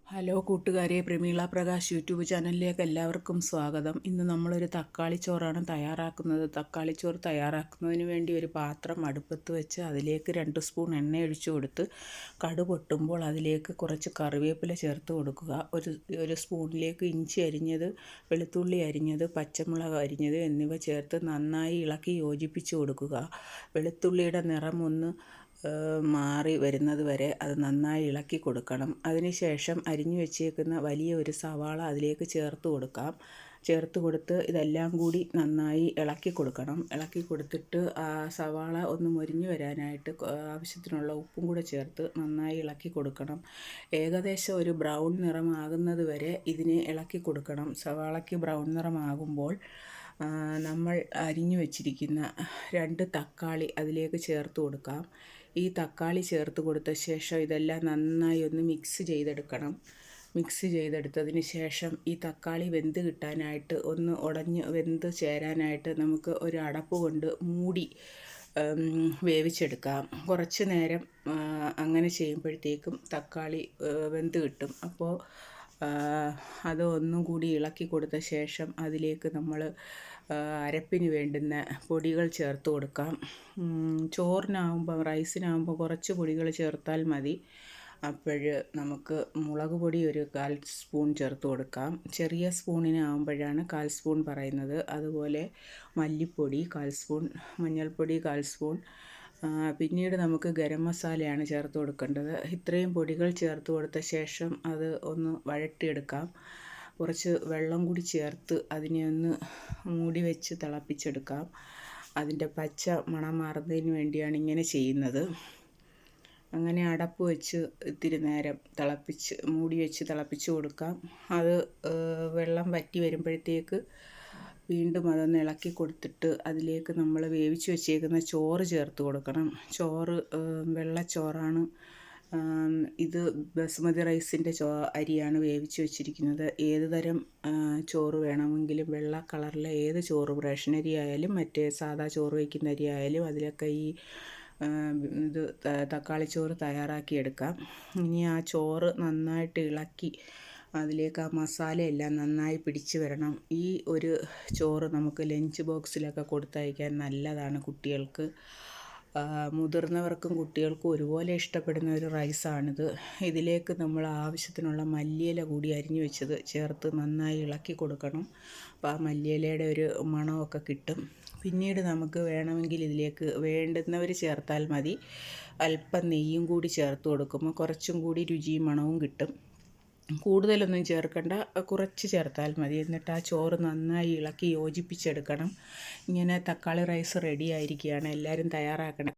Hello കൂട്ടുകാരെ, Prameela Prakash YouTube ചാനലിലേക്ക് എല്ലാവർക്കും സ്വാഗതം. ഇന്ന് നമ്മളൊരു തക്കാളി ചോറാണ് തയ്യാറാക്കുന്നത്. തക്കാളി ചോറ് തയ്യാറാക്കുന്നതിന് വേണ്ടി ഒരു പാത്രം അടുപ്പത്ത് വെച്ച് അതിലേക്ക് 2 സ്പൂൺ എണ്ണ ഒഴിച്ചു കൊടുത്ത് കടുക് പൊട്ടുമ്പോൾ അതിലേക്ക് കുറച്ച് കറിവേപ്പില ചേർത്ത് കൊടുക്കുക. ഒരു സ്പൂണിലേക്ക് ഇഞ്ചി അരിഞ്ഞത്, വെളുത്തുള്ളി അരിഞ്ഞത്, പച്ചമുളക് അരിഞ്ഞത് എന്നിവ ചേർത്ത് നന്നായി ഇളക്കി യോജിപ്പിച്ച് കൊടുക്കുക. വെളുത്തുള്ളിയുടെ നിറം ഒന്ന് മാറി വരുന്നത് വരെ അത് നന്നായി ഇളക്കി കൊടുക്കണം. അതിനുശേഷം അരിഞ്ഞു വെച്ചേക്കുന്ന വലിയ ഒരു സവാള അതിലേക്ക് ചേർത്ത് കൊടുത്ത് ഇതെല്ലാം കൂടി നന്നായി ഇളക്കി കൊടുക്കണം. ഇളക്കി കൊടുത്തിട്ട് ആ സവാള ഒന്ന് മൊരിഞ്ഞു വരാനായിട്ട് ആവശ്യത്തിനുള്ള ഉപ്പും കൂടെ ചേർത്ത് നന്നായി ഇളക്കി കൊടുക്കണം. ഏകദേശം ഒരു ബ്രൗൺ നിറമാകുന്നത് വരെ ഇതിനെ ഇളക്കി കൊടുക്കണം. സവാളയ്ക്ക് ബ്രൗൺ നിറമാകുമ്പോൾ നമ്മൾ അരിഞ്ഞു വെച്ചിരിക്കുന്ന 2 തക്കാളി അതിലേക്ക് ചേർത്ത് കൊടുക്കാം. ഈ തക്കാളി ചേർത്ത് കൊടുത്ത ശേഷം ഇതെല്ലാം നന്നായി ഒന്ന് മിക്സ് ചെയ്തെടുത്തതിന് ശേഷം ഈ തക്കാളി വെന്ത് കിട്ടാനായിട്ട് ഒന്ന് വെന്ത് ചേരാനായിട്ട് നമുക്ക് ഒരു അടപ്പ് കൊണ്ട് മൂടി വേവിച്ചെടുക്കാം. കുറച്ച് നേരം അങ്ങനെ ചെയ്യുമ്പോഴത്തേക്കും തക്കാളി വെന്ത് കിട്ടും. അപ്പോൾ അത് ഒന്നും കൂടി ഇളക്കി കൊടുത്ത ശേഷം അതിലേക്ക് നമ്മൾ അരപ്പിന് വേണ്ടുന്ന പൊടികൾ ചേർത്ത് കൊടുക്കാം. റൈസിനാകുമ്പോൾ കുറച്ച് പൊടികൾ ചേർത്താൽ മതി. അപ്പോൾ നമുക്ക് മുളക് പൊടി ഒരു 1/4 സ്പൂൺ ചേർത്ത് കൊടുക്കാം. ചെറിയ സ്പൂണിനാകുമ്പോഴാണ് 1/4 സ്പൂൺ പറയുന്നത്. അതുപോലെ മല്ലിപ്പൊടി 1/4 സ്പൂൺ, മഞ്ഞൾപ്പൊടി 1/4 സ്പൂൺ, പിന്നീട് നമുക്ക് ഗരം മസാലയാണ് ചേർത്ത് കൊടുക്കേണ്ടത്. ഇത്രയും പൊടികൾ ചേർത്ത് കൊടുത്ത ശേഷം അത് ഒന്ന് വഴറ്റിയെടുക്കാം. കുറച്ച് വെള്ളം കൂടി ചേർത്ത് അതിനെ ഒന്ന് മൂടി വെച്ച് തിളപ്പിച്ചെടുക്കാം. അതിൻ്റെ പച്ച മണം മാറുന്നതിന് വേണ്ടിയാണ് ഇങ്ങനെ ചെയ്യുന്നത്. അങ്ങനെ അടപ്പ് വെച്ച് ഇത്തിരി നേരം മൂടി വെച്ച് തിളപ്പിച്ച് കൊടുക്കാം. അത് വെള്ളം വറ്റി വരുമ്പോഴത്തേക്ക് വീണ്ടും അതൊന്ന് ഇളക്കി കൊടുത്തിട്ട് അതിലേക്ക് നമ്മൾ വേവിച്ച് വെച്ചേക്കുന്ന ചോറ് ചേർത്ത് കൊടുക്കണം. ചോറ് വെള്ളച്ചോറാണ്. ഇത് ബസുമതി റൈസിൻ്റെ അരിയാണ് വേവിച്ച് വെച്ചിരിക്കുന്നത്. ഏത് തരം ചോറ് വേണമെങ്കിലും വെള്ള കളറിലെ ഏത് ചോറ്, റേഷൻ അരി ആയാലും മറ്റേ സാദാ ചോറ് വയ്ക്കുന്ന അരി ആയാലും അതിലൊക്കെ ഈ തക്കാളി ചോറ് തയ്യാറാക്കിയെടുക്കാം. ഇനി ആ ചോറ് നന്നായിട്ട് ഇളക്കി അതിലേക്ക് ആ മസാലയെല്ലാം നന്നായി പിടിച്ച് വരണം. ഈ ഒരു ചോറ് നമുക്ക് ലഞ്ച് ബോക്സിലൊക്കെ കൊടുത്തയക്കാൻ നല്ലതാണ്. കുട്ടികൾക്ക്, മുതിർന്നവർക്കും കുട്ടികൾക്കും ഒരുപോലെ ഇഷ്ടപ്പെടുന്ന ഒരു റൈസാണിത്. ഇതിലേക്ക് നമ്മൾ ആവശ്യത്തിനുള്ള മല്ലിയില കൂടി അരിഞ്ഞു വെച്ചത് ചേർത്ത് നന്നായി ഇളക്കി കൊടുക്കണം. അപ്പോൾ ആ മല്ലിയിലയുടെ ഒരു മണമൊക്കെ കിട്ടും. പിന്നീട് നമുക്ക് വേണമെങ്കിൽ ഇതിലേക്ക് വേണ്ടുന്നവർ ചേർത്താൽ മതി. അല്പം നെയ്യും കൂടി ചേർത്ത് കൊടുക്കുമ്പോൾ കുറച്ചും കൂടി രുചിയും മണവും കിട്ടും. കൂടുതലൊന്നും ചേർക്കണ്ട, കുറച്ച് ചേർത്താൽ മതി. എന്നിട്ട് ആ ചോറ് നന്നായി ഇളക്കി യോജിപ്പിച്ചെടുക്കണം. ഇങ്ങനെ തക്കാളി റൈസ് റെഡി ആയിരിക്കുകയാണ്. എല്ലാവരും തയ്യാറാക്കണം.